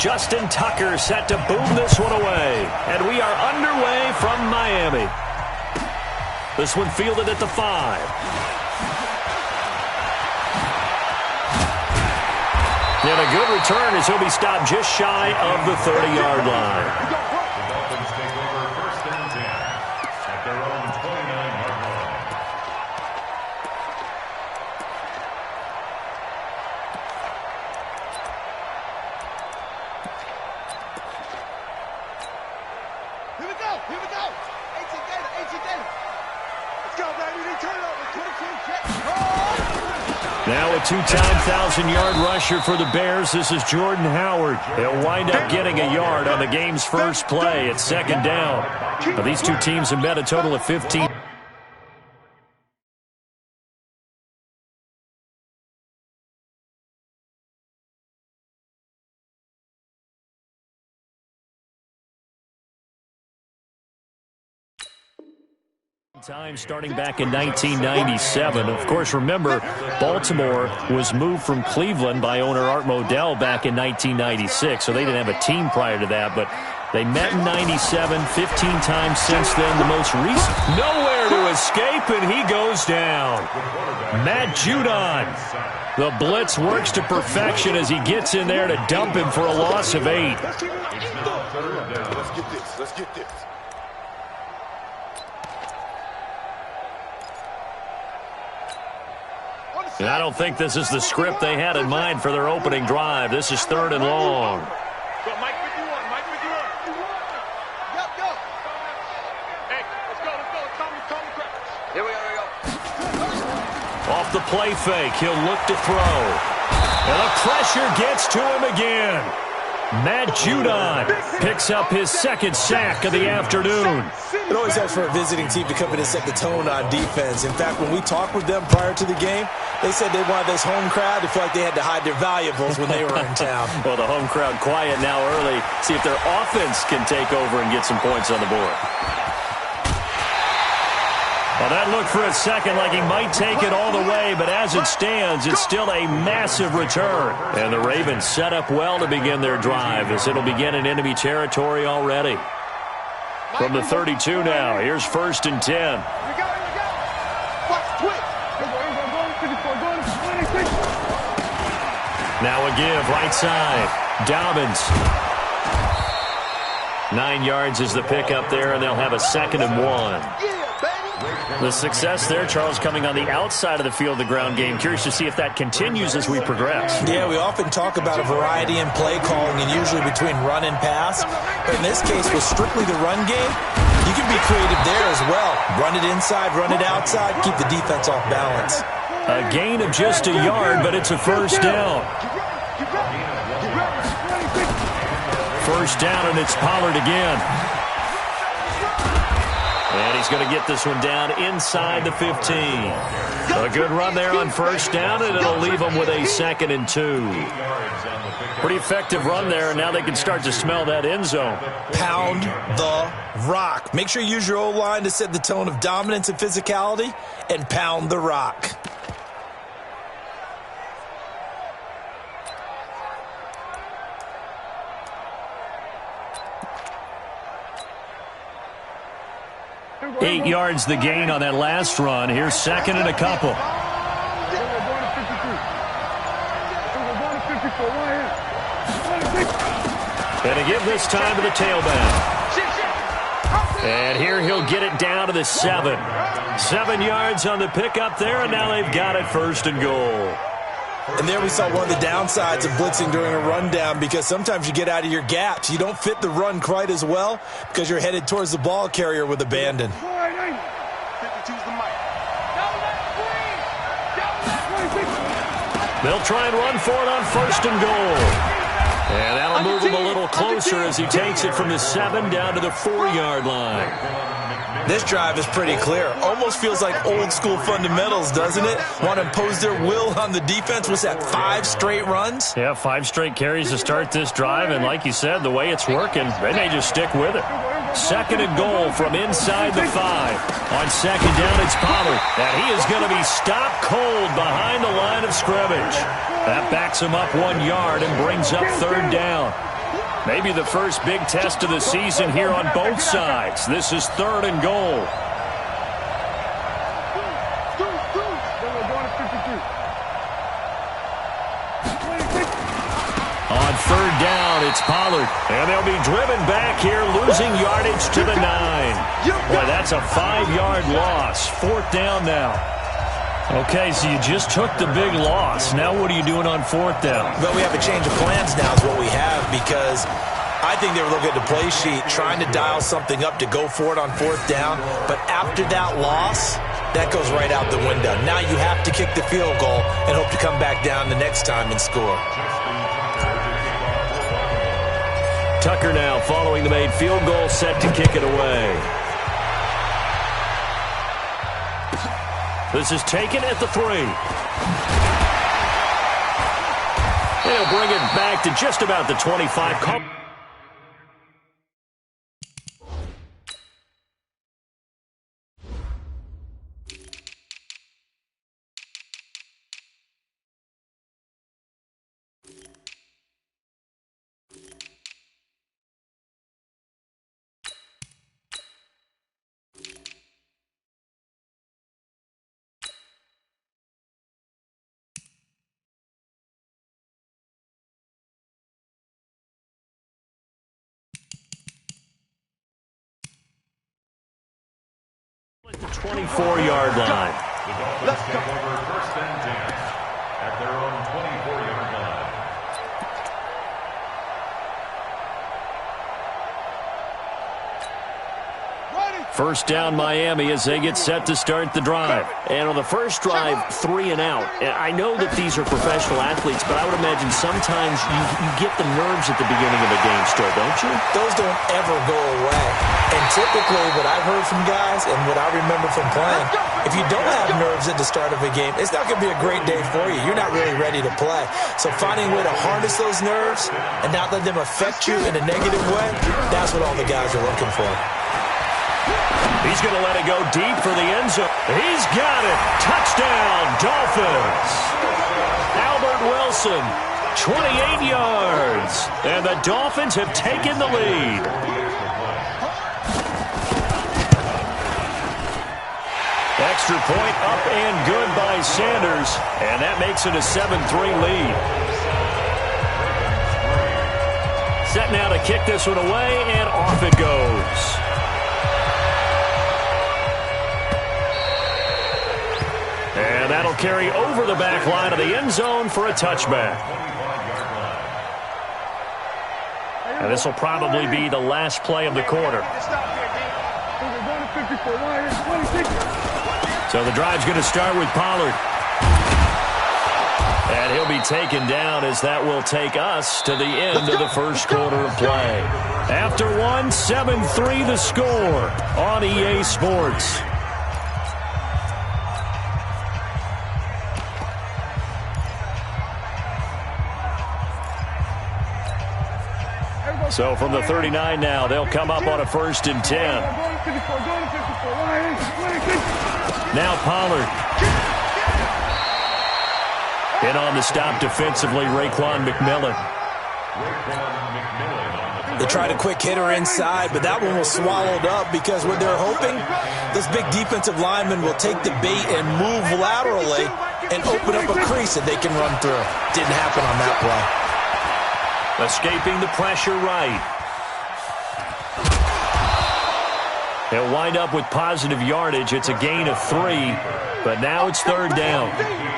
Justin Tucker set to boom this one away. And we are underway from Miami. This one fielded at the 5. And a good return as he'll be stopped just shy of the 30-yard line. The Dolphins take over 1st and 10 at their own 29-yard line. Here we go. 18 Gator. Let's go, baby. Turn it over. 22. Now a 2-time 1,000-yard rusher for the Bears. This is Jordan Howard. He'll wind up getting a yard on the game's first play at 2nd down. But these two teams have met a total of 15. Time starting back in 1997. Of course, remember, Baltimore was moved from Cleveland by owner Art Modell back in 1996, so they didn't have a team prior to that, but they met in 97, 15 times since then. The most recent, nowhere to escape, and he goes down. Matt Judon. The blitz works to perfection as he gets in there to dump him for a loss of 8. Let's get this. And I don't think this is the script they had in mind for their opening drive. This is 3rd and long. Go, Mike 51. Yep, go. Hey, let's go. Come. Here we go. Off the play fake, he'll look to throw. And the pressure gets to him again. Matt Judon picks up his 2nd sack of the afternoon. It always helps for a visiting team to come in and set the tone on defense. In fact, when we talked with them prior to the game, they said they wanted this home crowd to feel like they had to hide their valuables when they were in town. Well, the home crowd quiet now early. See if their offense can take over and get some points on the board. Well, that looked for a second like he might take it all the way, but as it stands, it's still a massive return. And the Ravens set up well to begin their drive as it'll begin in enemy territory already. From the 32 now, here's 1st and 10. Now a give, right side. Dobbins. 9 yards is the pickup there, and they'll have a 2nd and 1. The success there, Charles, coming on the outside of the field, the ground game. Curious to see if that continues as we progress. Yeah, we often talk about a variety in play calling and usually between run and pass. But in this case, with strictly the run game, you can be creative there as well. Run it inside, run it outside, keep the defense off balance. A gain of just a yard, but it's a 1st down. 1st down, and it's Pollard again. And he's going to get this one down inside the 15. A good run there on 1st down, and it'll leave them with a 2nd and 2. Pretty effective run there, and now they can start to smell that end zone. Pound the rock. Make sure you use your O-line to set the tone of dominance and physicality, and pound the rock. Eight yards the gain on that last run. Here's 2nd and a couple. And a give this time to the tailback. And here he'll get it down to the 7. 7 yards on the pickup there, and now they've got it 1st and goal. And there we saw one of the downsides of blitzing during a rundown, because sometimes you get out of your gaps. You don't fit the run quite as well because you're headed towards the ball carrier with abandon. They'll try and run for it on 1st and goal. And that'll move him a little closer as he takes it from the 7 down to the 4-yard line. This drive is pretty clear. Almost feels like old school fundamentals, doesn't it? Want to impose their will on the defense. Was that 5 straight runs? Yeah, 5 straight carries to start this drive. And like you said, the way it's working, they may just stick with it. 2nd and goal from inside the 5. On 2nd down, it's Pollard. And he is going to be stopped cold behind the line of scrimmage. That backs him up 1 yard and brings up 3rd down. Maybe the first big test of the season here on both sides. This is 3rd and goal. On 3rd down, it's Pollard. And they'll be driven back here, losing yardage to the 9. Boy, that's a 5-yard loss. 4th down now. Okay, so you just took the big loss. Now what are you doing on 4th down? But we have a change of plans now is what we have, because I think they were looking at the play sheet, trying to dial something up to go for it on 4th down. But after that loss, that goes right out the window. Now you have to kick the field goal and hope to come back down the next time and score. Tucker now following the made field goal, set to kick it away. This is taken at the 3. They'll bring it back to just about the 25. At the 24-yard line. The Dolphins take over 1st and 10 at their own 24-yard line. First down Miami as they get set to start the drive. And on the first drive, 3 and out. And I know that these are professional athletes, but I would imagine sometimes you get the nerves at the beginning of a game still, don't you? Those don't ever go away. And typically what I've heard from guys and what I remember from playing, if you don't have nerves at the start of a game, it's not going to be a great day for you. You're not really ready to play. So finding a way to harness those nerves and not let them affect you in a negative way, that's what all the guys are looking for. He's going to let it go deep for the end zone. He's got it. Touchdown, Dolphins. Albert Wilson, 28 yards. And the Dolphins have taken the lead. Extra point up and good by Sanders. And that makes it a 7-3 lead. Set now to kick this one away, and off it goes. And that'll carry over the back line of the end zone for a touchback. And this will probably be the last play of the quarter. So the drive's going to start with Pollard. And he'll be taken down as that will take us to the end of the first quarter of play. After 1, 7-3 the score on EA Sports. So from the 39 now, they'll come up on a 1st and 10. Now Pollard. In on the stop defensively, Raekwon McMillan. They tried a quick hitter inside, but that one was swallowed up because what they're hoping, this big defensive lineman will take the bait and move laterally and open up a crease that they can run through. Didn't happen on that play. Escaping the pressure right. They'll wind up with positive yardage. It's a gain of 3, but now it's 3rd down.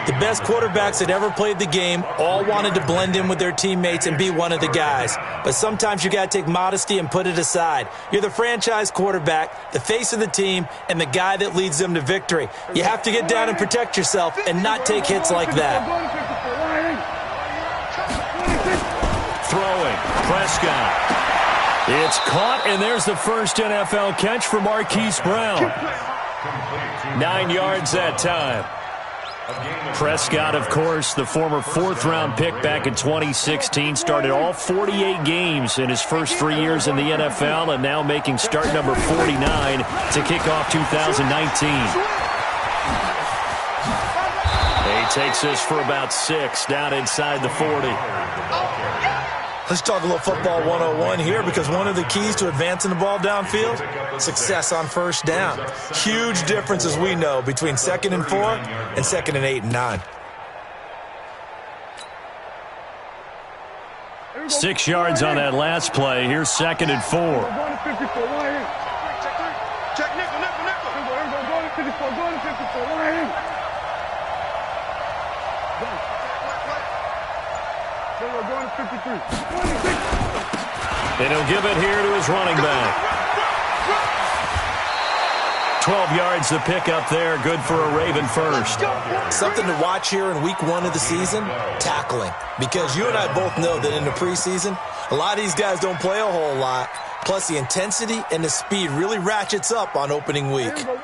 The best quarterbacks that ever played the game all wanted to blend in with their teammates and be one of the guys. But sometimes you got to take modesty and put it aside. You're the franchise quarterback, the face of the team, and the guy that leads them to victory. You have to get down and protect yourself and not take hits like that. Throwing, Prescott. It's caught, and there's the first NFL catch for Marquise Brown. 9 yards that time. Prescott, of course, the former 4th-round pick back in 2016, started all 48 games in his first 3 years in the NFL, and now making start number 49 to kick off 2019. He takes this for about 6 down inside the 40. Let's talk a little football 101 here, because one of the keys to advancing the ball downfield, success on first down. Huge difference, as we know, between 2nd and 4 and 2nd and 8 and 9. 6 yards on that last play. Here's 2nd and 4. Check nickel, nickel, nickel. Go to 54, go to 54. Go to 53. And he'll give it here to his running back. 12 yards to pick up there. Good for a Raven first. Something to watch here in week 1 of the season, tackling. Because you and I both know that in the preseason, a lot of these guys don't play a whole lot. Plus, the intensity and the speed really ratchets up on opening week. Here we go.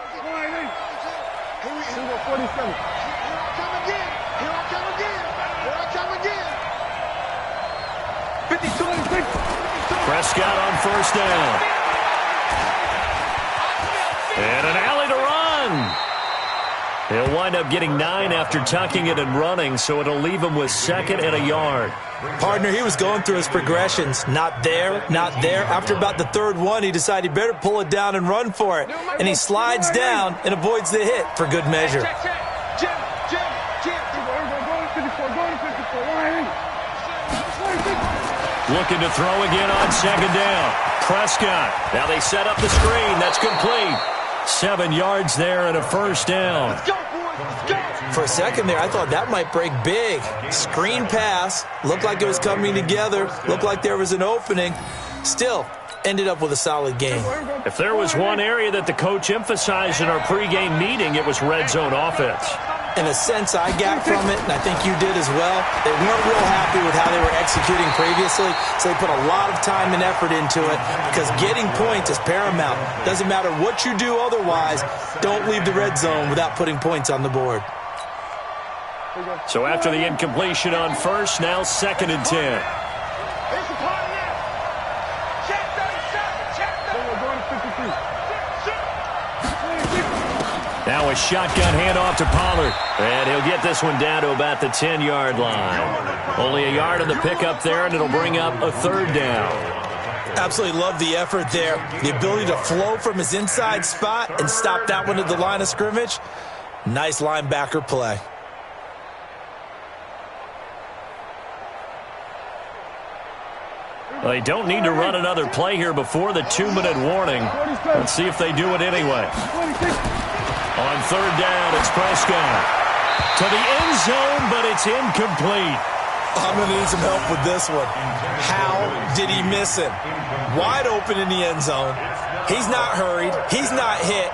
47. Here I come again. 52. Prescott on first down. And an alley to run. He'll wind up getting 9 after tucking it and running, so it'll leave him with 2nd and a yard. Partner, he was going through his progressions. Not there, not there. After about the 3rd one, he decided he better pull it down and run for it. And he slides down and avoids the hit for good measure. Looking to throw again on 2nd down. Prescott. Now they set up the screen. That's complete. 7 yards there and a first down. For a second there, I thought that might break big. Screen pass. Looked like it was coming together. Looked like there was an opening. Still, ended up with a solid game. If there was one area that the coach emphasized in our pregame meeting, it was red zone offense. In a sense, I got from it, and I think you did as well, they weren't real happy with how they were executing previously, so they put a lot of time and effort into it, because getting points is paramount. Doesn't matter what you do otherwise, don't leave the red zone without putting points on the board. So after the incompletion on first, now 2nd and 10. Now a shotgun handoff to Pollard. And he'll get this one down to about the 10-yard line. Only a yard on the pickup there, and it'll bring up a 3rd down. Absolutely love the effort there. The ability to flow from his inside spot and stop that one at the line of scrimmage. Nice linebacker play. They don't need to run another play here before the 2-minute warning. Let's see if they do it anyway. On 3rd down, it's Prescott. To the end zone, but it's incomplete. I'm going to need some help with this one. How did he miss him? Wide open in the end zone. He's not hurried. He's not hit.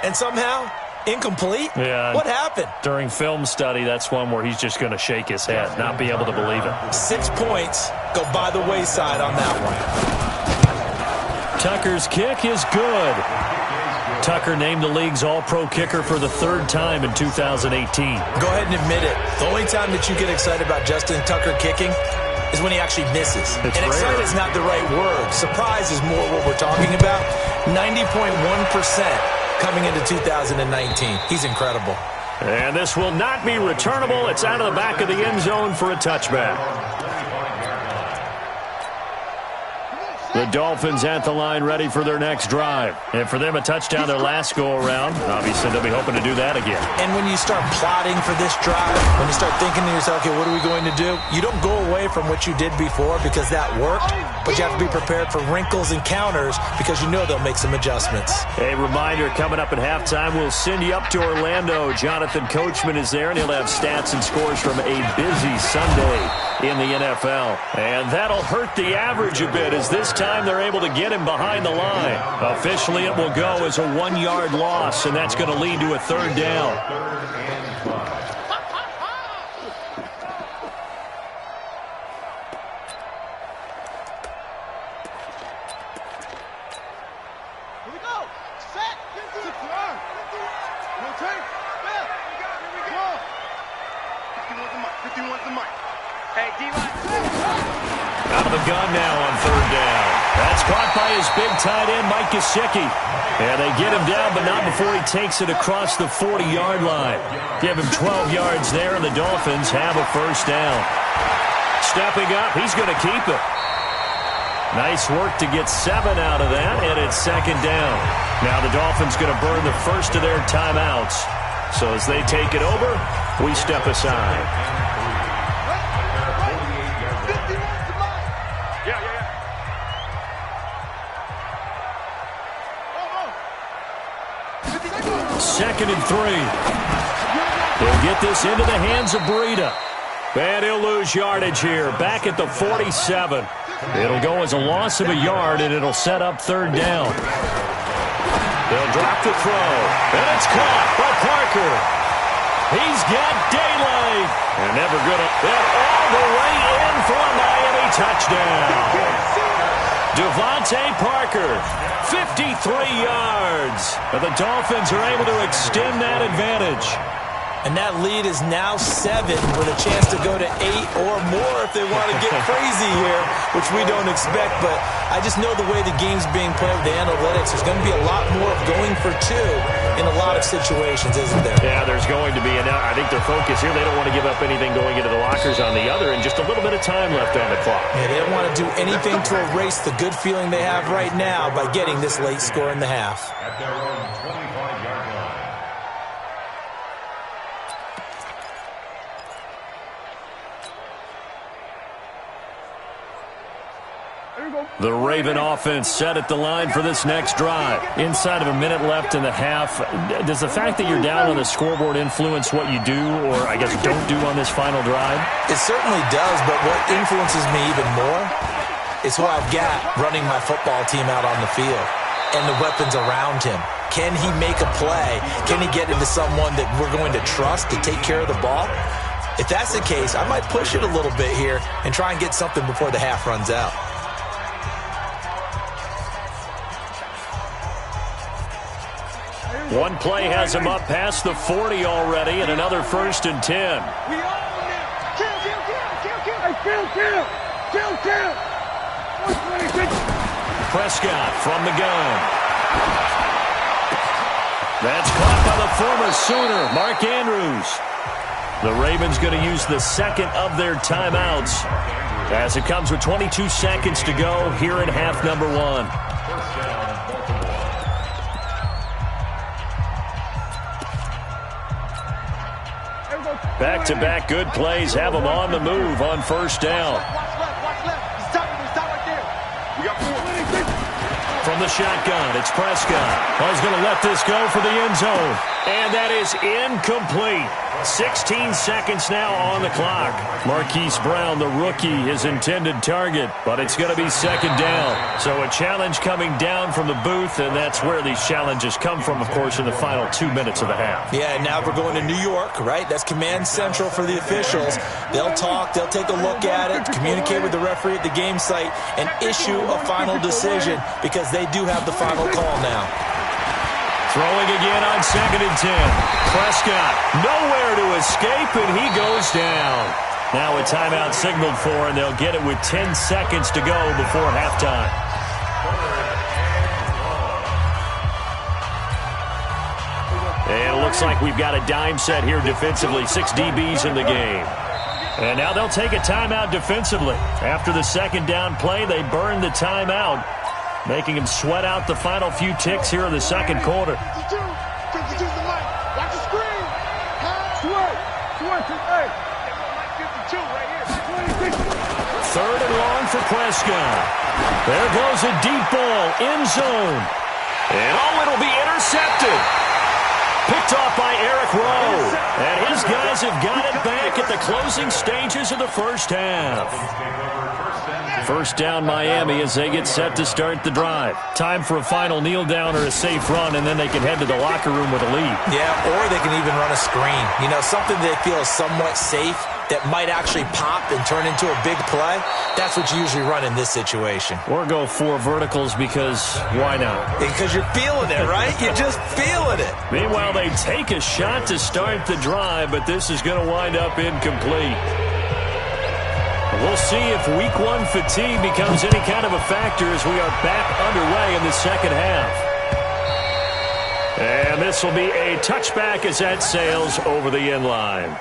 And somehow, incomplete? Yeah. What happened? During film study, that's one where he's just going to shake his head, not be able to believe it. 6 points go by the wayside on that one. Tucker's kick is good. Tucker named the league's all-pro kicker for the 3rd time in 2018. Go ahead and admit it. The only time that you get excited about Justin Tucker kicking is when he actually misses. It's and excited rare. is not the right word. Surprise is more what we're talking about. 90.1% coming into 2019. He's incredible. And this will not be returnable. It's out of the back of the end zone for a touchback. The Dolphins at the line ready for their next drive. And for them, a touchdown their last go-around. Obviously, they'll be hoping to do that again. And when you start plotting for this drive, when you start thinking to yourself, okay, what are we going to do? You don't go away from what you did before because that worked, but you have to be prepared for wrinkles and counters because you know they'll make some adjustments. A reminder, coming up at halftime, we'll send you up to Orlando. Jonathan Coachman is there, and he'll have stats and scores from a busy Sunday in the NFL. And that'll hurt the average a bit as this time they're able to get him behind the line. Officially, it will go as a 1-yard loss, and that's going to lead to a 3rd down. Out of the gun now on 3rd down. That's caught by his big tight end, Mike Gesicki. And they get him down, but not before he takes it across the 40-yard line. Give him 12 yards there, and the Dolphins have a 1st down. Stepping up, he's going to keep it. Nice work to get 7 out of that, and it's second down. Now the Dolphins going to burn the first of their timeouts. So as they take it over, we step aside. Second and 3. He'll get this into the hands of Breida. And he'll lose yardage here, back at the 47. It'll go as a loss of a yard, and it'll set up third down. They'll drop the throw, and it's caught by Parker. He's got daylight. And never going to get all the way in for a Miami touchdown. Devontae Parker, 53 yards. And the Dolphins are able to extend that advantage. And that lead is now 7 with a chance to go to 8 or more if they want to get crazy here, which we don't expect. But I just know the way the game's being played with the analytics, there's going to be a lot more of going for 2 in a lot of situations, isn't there? Yeah, there's going to be. And I think their focus here, they don't want to give up anything going into the lockers on the other, and just a little bit of time left on the clock. Yeah, they don't want to do anything to erase the good feeling they have right now by getting this late score in the half. At their own 25-yard line. The Raven offense set at the line for this next drive. Inside of a minute left in the half. Does the fact that you're down on the scoreboard influence what you do, or I guess don't do on this final drive? It certainly does, but what influences me even more is who I've got running my football team out on the field and the weapons around him. Can he make a play? Can he get into someone that we're going to trust to take care of the ball? If that's the case, I might push it a little bit here and try and get something before the half runs out. One play has him up past the 40 already, and another 1st and 10. We all now. Kill. 126. Prescott from the gun. That's caught by the former Sooner, Mark Andrews. The Ravens going to use the second of their timeouts as it comes with 22 seconds to go here in half number 1. Back-to-back good plays have them on the move on first down. Watch left. He's top right there. We got 4. From the shotgun, it's Prescott. He's going to let this go for the end zone. And that is incomplete. 16 seconds now on the clock. Marquise Brown, the rookie, his intended target, but it's going to be second down. So a challenge coming down from the booth, and that's where these challenges come from, of course, in the final 2 minutes of the half. Yeah, and now we're going to New York, right? That's command central for the officials. They'll talk, they'll take a look at it, communicate with the referee at the game site, and issue a final decision because they do have the final call now. Throwing again on 2nd and 10. Prescott nowhere to escape, and he goes down. Now a timeout signaled for, and they'll get it with 10 seconds to go before halftime. And it looks like we've got a dime set here defensively. 6 DBs in the game. And now they'll take a timeout defensively. After the second down play, they burn the timeout, making him sweat out the final few ticks here in the second quarter. 52 to the mic. Watch the screen. Sweat to 52 right here. 26. Third and long for Prescott. There goes a deep ball, end zone. And it'll be intercepted. Picked off by Eric Rowe. And his guys have got it back at the closing stages of the first half. First down Miami as they get set to start the drive. Time for a final kneel down or a safe run, and then they can head to the locker room with a lead. Yeah, or they can even run a screen. You know, something they feel is somewhat safe that might actually pop and turn into a big play. That's what you usually run in this situation. Or go 4 verticals because why not? Because you're feeling it, right? You're just feeling it. Meanwhile, they take a shot to start the drive, but this is going to wind up incomplete. We'll see if week 1 fatigue becomes any kind of a factor as we are back underway in the second half. And this will be a touchback as that sails over the end line.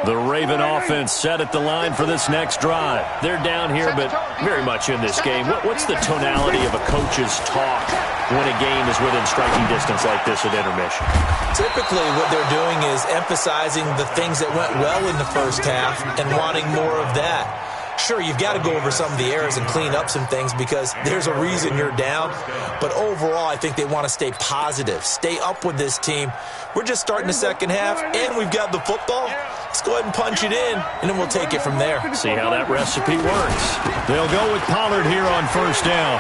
The Raven offense set at the line for this next drive. They're down here, but very much in this game. What's the tonality of a coach's talk when a game is within striking distance like this at intermission? Typically, what they're doing is emphasizing the things that went well in the first half and wanting more of that. Sure, you've got to go over some of the errors and clean up some things because there's a reason you're down. But overall, I think they want to stay positive, stay up with this team. We're just starting the second half, and we've got the football. Let's go ahead and punch it in, and then we'll take it from there. See how that recipe works. They'll go with Pollard here on first down.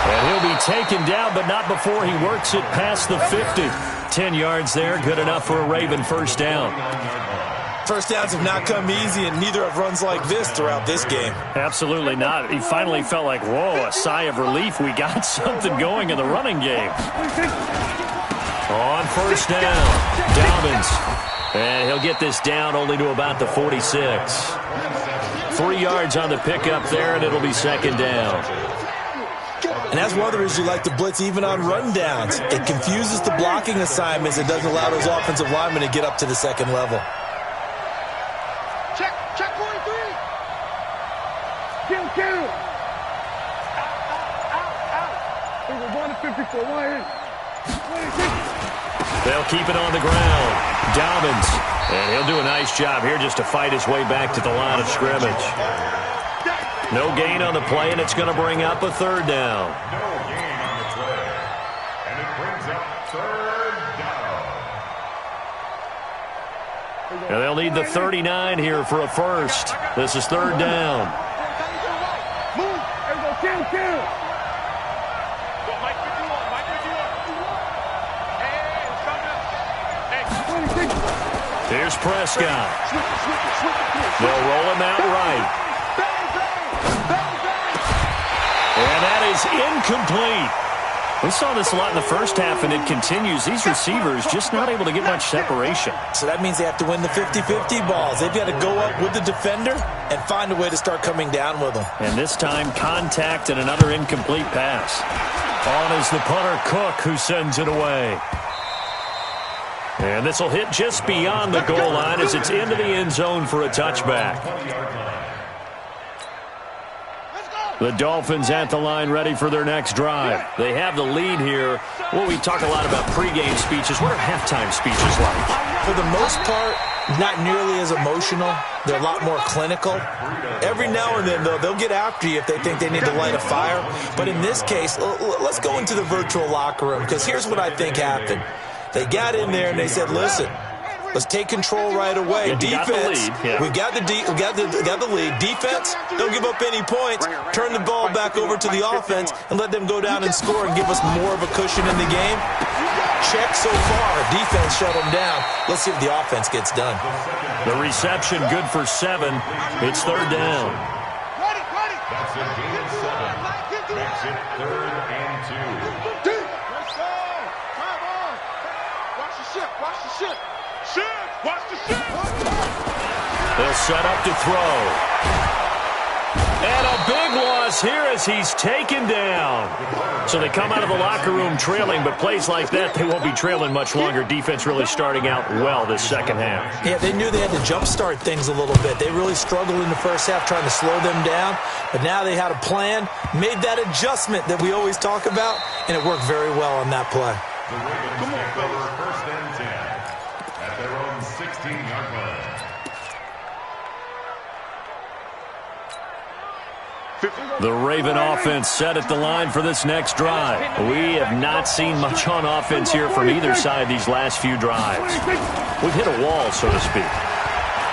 And he'll be taken down, but not before he works it past the 50. 10 yards there, good enough for a Raven first down. First downs have not come easy, and neither have runs like this throughout this game. Absolutely not. He finally felt like, whoa, a sigh of relief. We got something going in the running game. On first down, Dobbins. And he'll get this down only to about the 46. 3 yards on the pickup there, and it'll be second down. And that's one of the reasons you like to blitz even on rundowns. It confuses the blocking assignments. It doesn't allow those offensive linemen to get up to the second level. Check 43. Kill. Out. It was 154. 1 They'll keep it on the ground. Dobbins. And he'll do a nice job here just to fight his way back to the line of scrimmage. No gain on the play, and it's going to bring up a third down. No gain on the play. And it brings up third down. And they'll need the 39 here for a first. This is third down. Move. Kill. Here's Prescott. They'll roll him out right. And that is incomplete. We saw this a lot in the first half, and it continues. These receivers just not able to get much separation. So that means they have to win the 50-50 balls. They've got to go up with the defender and find a way to start coming down with them. And this time, contact and another incomplete pass. On is the punter, Cook, who sends it away. And this will hit just beyond the goal line as it's into the end zone for a touchback. The Dolphins at the line ready for their next drive. They have the lead here. Well, we talk a lot about pregame speeches. What are halftime speeches like? For the most part, not nearly as emotional. They're a lot more clinical. Every now and then, though, they'll get after you if they think they need to light a fire. But in this case, let's go into the virtual locker room, because here's what I think happened. They got in there and they said, listen, let's take control right away. Defense, we got the lead. Defense, don't give up any points. Turn the ball back over to the offense and let them go down and score and give us more of a cushion in the game. Check so far. Defense shut them down. Let's see if the offense gets done. The reception good for 7. It's third down. That's a gain of 7. Makes it 3rd and 2. Watch the ship. They'll set up to throw. And a big loss here as he's taken down. So they come out of the locker room trailing, but plays like that, they won't be trailing much longer. Defense really starting out well this second half. Yeah, they knew they had to jumpstart things a little bit. They really struggled in the first half trying to slow them down, but now they had a plan, made that adjustment that we always talk about, and it worked very well on that play. The Ravens take over 1st and 10 at their own 16-yard line. The Raven offense set at the line for this next drive. We have not seen much on offense here from either side these last few drives. We've hit a wall, so to speak.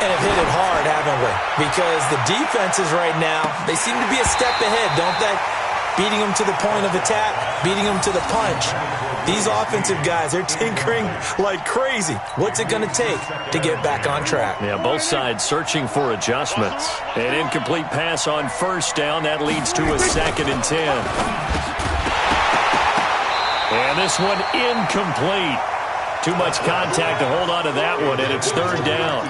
And have hit it hard, haven't we? Because the defenses right now, they seem to be a step ahead, don't they? Beating them to the point of attack, beating them to the punch. These offensive guys, they're tinkering like crazy. What's it going to take to get back on track? Yeah, both sides searching for adjustments. An incomplete pass on first down. That leads to a 2nd and 10. And this one incomplete. Too much contact to hold on to that one, and it's third down.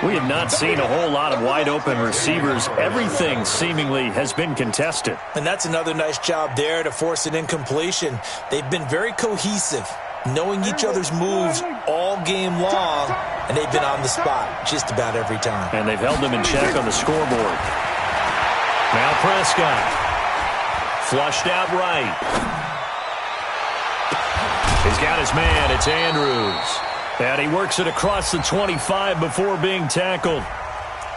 We have not seen a whole lot of wide-open receivers. Everything seemingly has been contested. And that's another nice job there to force an incompletion. They've been very cohesive, knowing each other's moves all game long, and they've been on the spot just about every time. And they've held them in check on the scoreboard. Now Prescott. Flushed out right. He's got his man. It's Andrews. And he works it across the 25 before being tackled.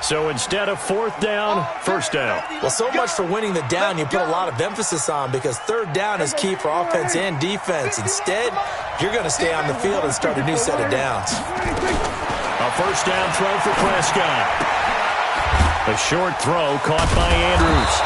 So instead of fourth down, first down. Well, so much for winning the down you put a lot of emphasis on, because third down is key for offense and defense. Instead, you're going to stay on the field and start a new set of downs. A first down throw for Prescott. A short throw caught by Andrews.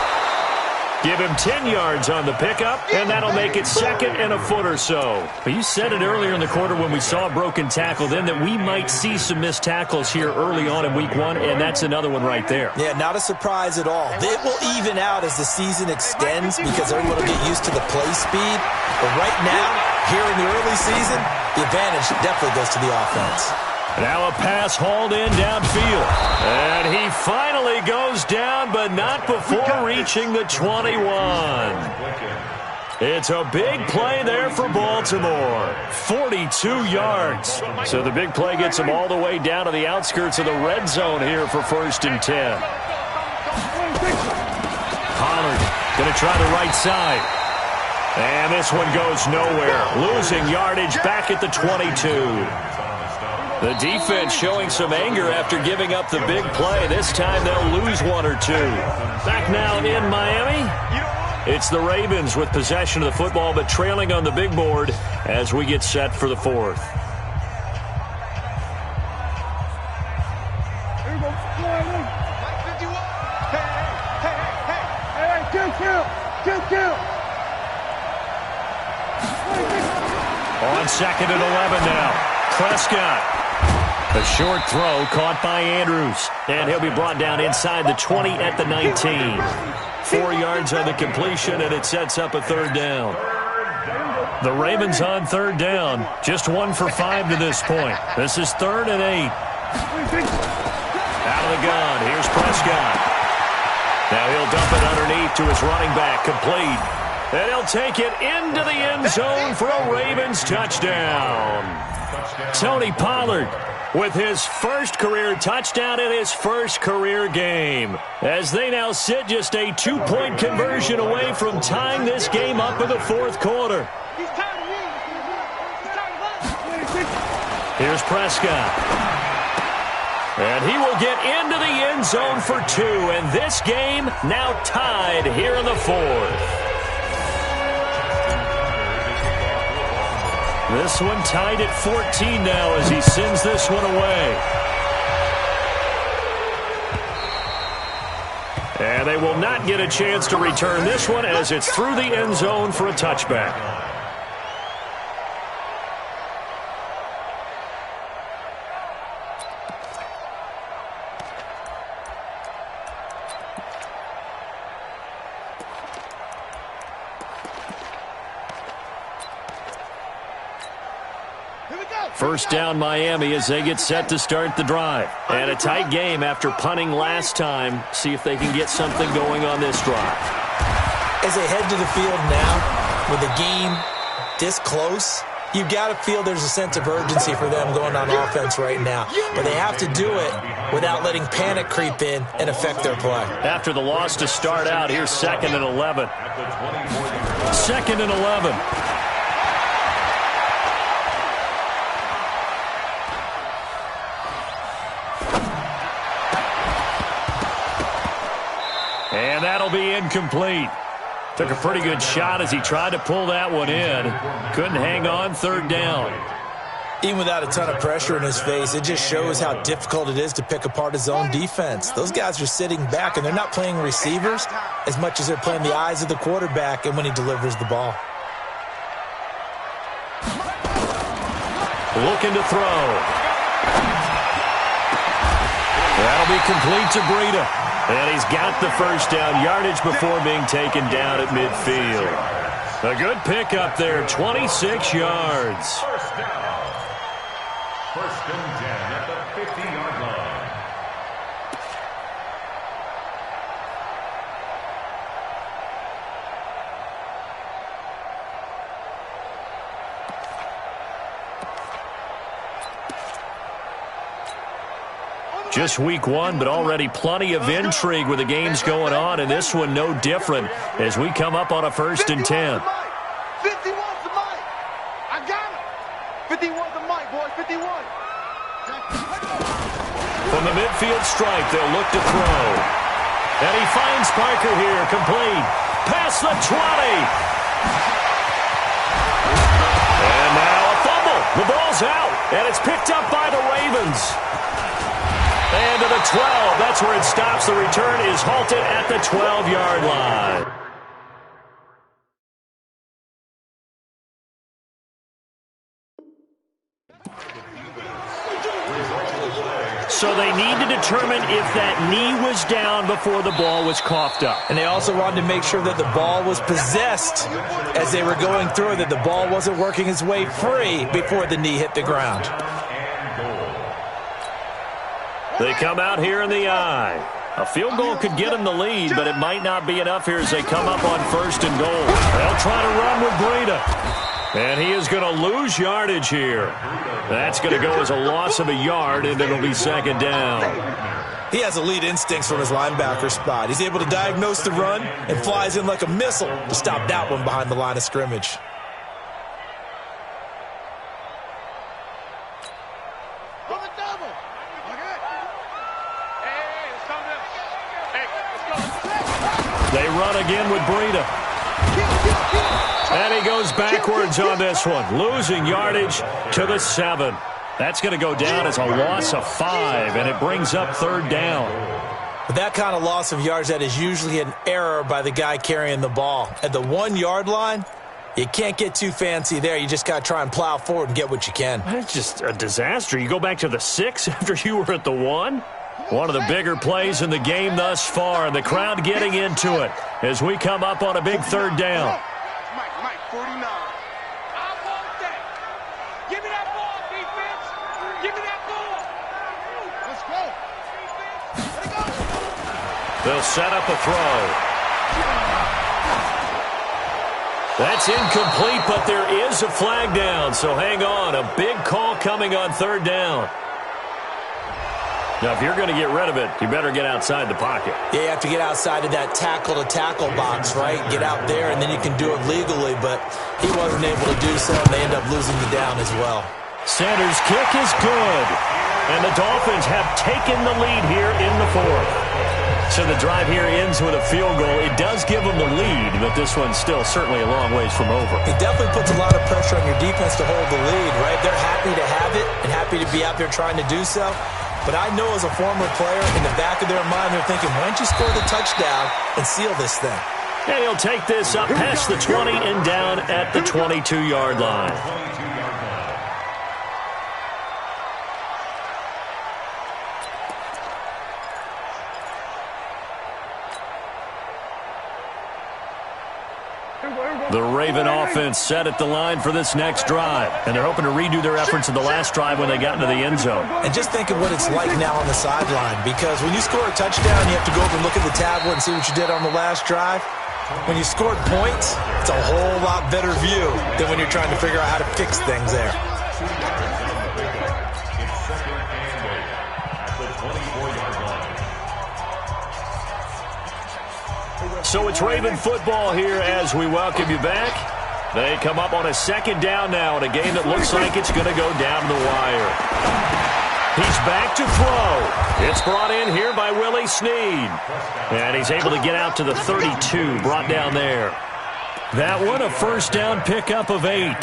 Give him 10 yards on the pickup, and that'll make it second and a foot or so. But you said it earlier in the quarter when we saw a broken tackle then that we might see some missed tackles here early on in week one, and that's another one right there. Yeah, not a surprise at all. It will even out as the season extends because everyone will get used to the play speed. But right now, here in the early season, the advantage definitely goes to the offense. Now a pass hauled in downfield. And he finally goes down, but not before reaching the 21. It's a big play there for Baltimore. 42 yards. So the big play gets him all the way down to the outskirts of the red zone here for 1st and 10. Pollard going to try the right side. And this one goes nowhere. Losing yardage back at the 22. The defense showing some anger after giving up the big play. This time they'll lose one or two. Back now in Miami, it's the Ravens with possession of the football, but trailing on the big board as we get set for the fourth. On 2nd and 11 now. Prescott. A short throw caught by Andrews. And he'll be brought down inside the 20 at the 19. 4 yards on the completion, and it sets up a third down. The Ravens on third down. Just 1 for 5 to this point. This is 3rd and 8. Out of the gun. Here's Prescott. Now he'll dump it underneath to his running back. Complete. And he'll take it into the end zone for a Ravens touchdown. Tony Pollard with his first career touchdown in his first career game, as they now sit just a 2-point conversion away from tying this game up in the fourth quarter. Here's Prescott. And he will get into the end zone for 2, and this game now tied here in the fourth. This one tied at 14 now as he sends this one away. And they will not get a chance to return this one as it's through the end zone for a touchback. First down Miami as they get set to start the drive. And a tight game after punting last time. See if they can get something going on this drive. As they head to the field now, with the game this close, you've got to feel there's a sense of urgency for them going on offense right now. But they have to do it without letting panic creep in and affect their play. After the loss to start out, here's 2nd and 11. 2nd and 11. And that'll be incomplete. Took a pretty good shot as he tried to pull that one in. Couldn't hang on, 3rd down. Even without a ton of pressure in his face, it just shows how difficult it is to pick apart his own defense. Those guys are sitting back, and they're not playing receivers as much as they're playing the eyes of the quarterback and when he delivers the ball. Looking to throw. That'll be complete to Breida. And he's got the first down yardage before being taken down at midfield. A good pickup there, 26 yards. First down. 1st and 10 at the 50-yard line. Just week one, but already plenty of intrigue with the games going on, and this one no different as we come up on a 1st and 10. 50 wants the mic. I got him. 50 wants the mic, boy. 51. From the midfield stripe, they'll look to throw. And he finds Parker here, complete. Past the 20. And now a fumble. The ball's out, and it's picked up by the Ravens. And to the 12. That's where it stops. The return is halted at the 12-yard line. So they need to determine if that knee was down before the ball was coughed up. And they also wanted to make sure that the ball was possessed as they were going through, that the ball wasn't working its way free before the knee hit the ground. They come out here in the eye. A field goal could get them the lead, but it might not be enough here as they come up on 1st and goal. They'll try to run with Breida. And he is going to lose yardage here. That's going to go as a loss of a yard, and it'll be 2nd down. He has elite instincts from his linebacker spot. He's able to diagnose the run and flies in like a missile to stop that one behind the line of scrimmage. They run again with Breida. And he goes backwards on this one, losing yardage to the 7. That's going to go down as a loss of 5, and it brings up 3rd down. With that kind of loss of yards, that is usually an error by the guy carrying the ball. At the 1-yard line, you can't get too fancy there. You just got to try and plow forward and get what you can. That's just a disaster. You go back to the 6 after you were at the 1? One of the bigger plays in the game thus far, and the crowd getting into it as we come up on a big 3rd down. Mike, 49. I want that. Give me that ball, defense. Give me that ball. Let's go. Let it go. They'll set up a throw. That's incomplete, but there is a flag down, so hang on. A big call coming on 3rd down. Now, if you're going to get rid of it, you better get outside the pocket. Yeah, you have to get outside of that tackle-to-tackle box, right? Get out there, and then you can do it legally, but he wasn't able to do so, and they end up losing the down as well. Sanders' kick is good, and the Dolphins have taken the lead here in the 4th. So the drive here ends with a field goal. It does give them the lead, but this one's still certainly a long ways from over. It definitely puts a lot of pressure on your defense to hold the lead, right? They're happy to have it and happy to be out there trying to do so. But I know as a former player, in the back of their mind, they're thinking, why don't you score the touchdown and seal this thing? And he'll take this up past the 20 and down at the 22-yard line. The Raven offense set at the line for this next drive, and they're hoping to redo their efforts in the last drive when they got into the end zone. And just think of what it's like now on the sideline, because when you score a touchdown, you have to go over and look at the tablet and see what you did on the last drive. When you scored points, it's a whole lot better view than when you're trying to figure out how to fix things there. So it's Raven football here as we welcome you back. They come up on a 2nd down now in a game that looks like it's going to go down the wire. He's back to throw. It's brought in here by Willie Snead. And he's able to get out to the 32, brought down there. That one, a 1st down pickup of 8.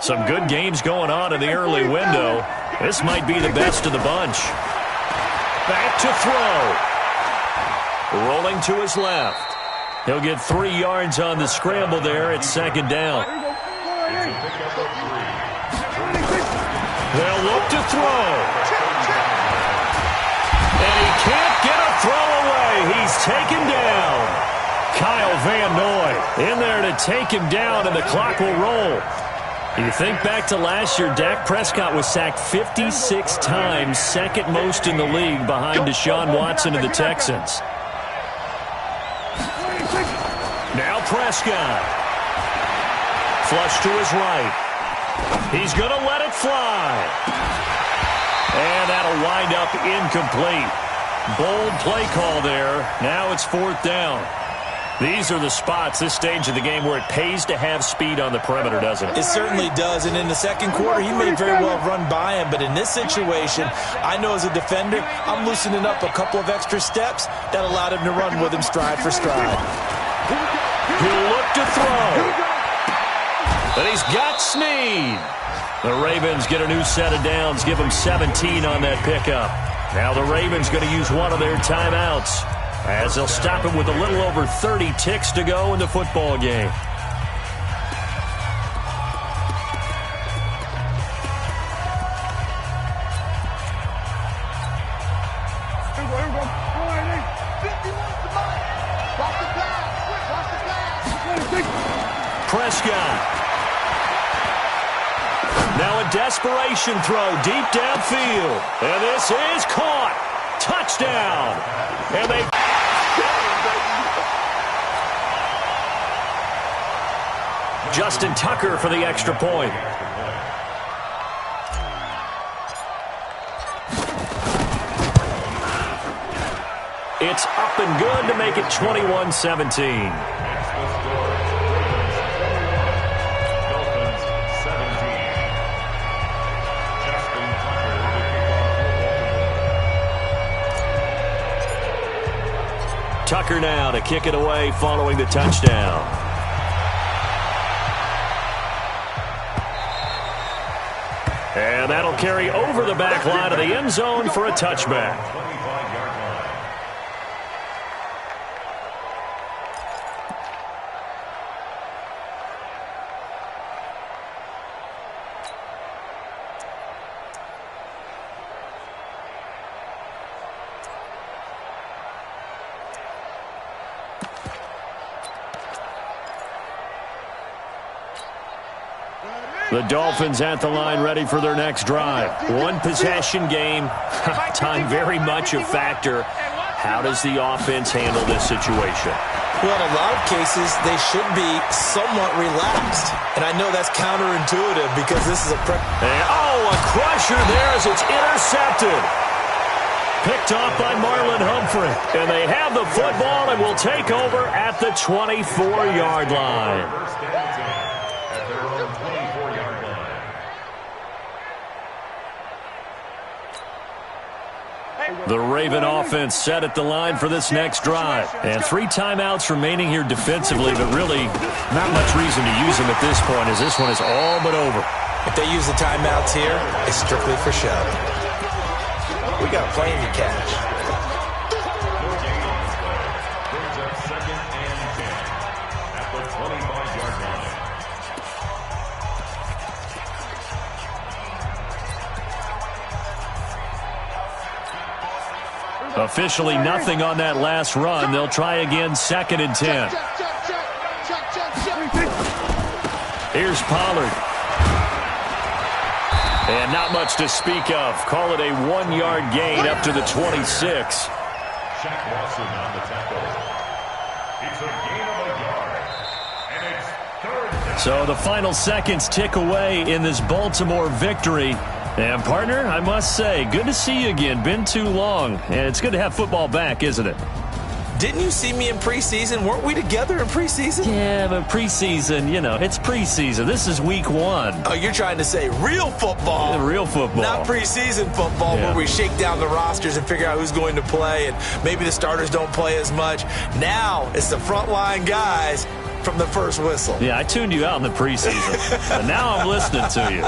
Some good games going on in the early window. This might be the best of the bunch. Back to throw. Rolling to his left. He'll get 3 yards on the scramble there at 2nd down. They'll look to throw. And he can't get a throw away. He's taken down. Kyle Van Noy in there to take him down, and the clock will roll. You think back to last year, Dak Prescott was sacked 56 times, 2nd most in the league behind Deshaun Watson and the Texans. Prescott. Flush to his right. He's going to let it fly. And that'll wind up incomplete. Bold play call there. Now it's 4th down. These are the spots, this stage of the game, where it pays to have speed on the perimeter, doesn't it? It certainly does. And in the second quarter, he may very well run by him. But in this situation, I know as a defender, I'm loosening up a couple of extra steps that allowed him to run with him stride for stride. He'll look to throw. And he's got Snead. The Ravens get a new set of downs, give them 17 on that pickup. Now the Ravens going to use one of their timeouts, as they'll stop it with a little over 30 ticks to go in the football game. Prescott. Now a desperation throw deep downfield. And this is caught. Touchdown. And they... Justin Tucker for the extra point. It's up and good to make it 21-17. Tucker now to kick it away following the touchdown. And that'll carry over the back line of the end zone for a touchback. The Dolphins at the line ready for their next drive. One possession game. Time very much a factor. How does the offense handle this situation? Well, in a lot of cases, they should be somewhat relaxed. And I know that's counterintuitive because this is a... a crusher there as it's intercepted. Picked off by Marlon Humphrey. And they have the football and will take over at the 24-yard line. The Raven offense set at the line for this next drive. And 3 timeouts remaining here defensively, but really not much reason to use them at this point, as this one is all but over. If they use the timeouts here, it's strictly for show. We got plenty to catch. Officially nothing on that last run. They'll try again, 2nd and 10. Here's Pollard. And not much to speak of. Call it a 1-yard gain up to the 26. Shaq Lawson on the tackle. It's a gain of a yard. And it's 3rd down. So the final seconds tick away in this Baltimore victory. And, partner, I must say, good to see you again. Been too long. And it's good to have football back, isn't it? Didn't you see me in preseason? Weren't we together in preseason? Yeah, but preseason, you know, it's preseason. This is week 1. Oh, you're trying to say real football. Yeah, real football. Not preseason football where we shake down the rosters and figure out who's going to play, and maybe the starters don't play as much. Now it's the frontline guys from the first whistle. Yeah, I tuned you out in the preseason. But now I'm listening to you.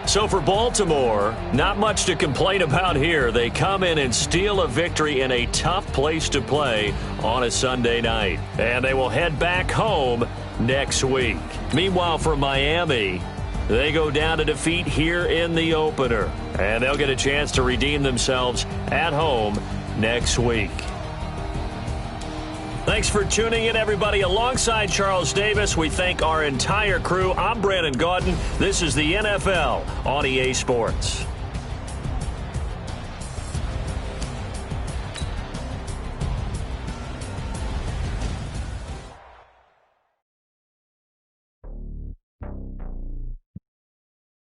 So for Baltimore, not much to complain about here. They come in and steal a victory in a tough place to play on a Sunday night. And they will head back home next week. Meanwhile, for Miami, they go down to defeat here in the opener. And they'll get a chance to redeem themselves at home next week. Thanks for tuning in, everybody. Alongside Charles Davis, we thank our entire crew. I'm Brandon Gaudin. This is the NFL on EA Sports.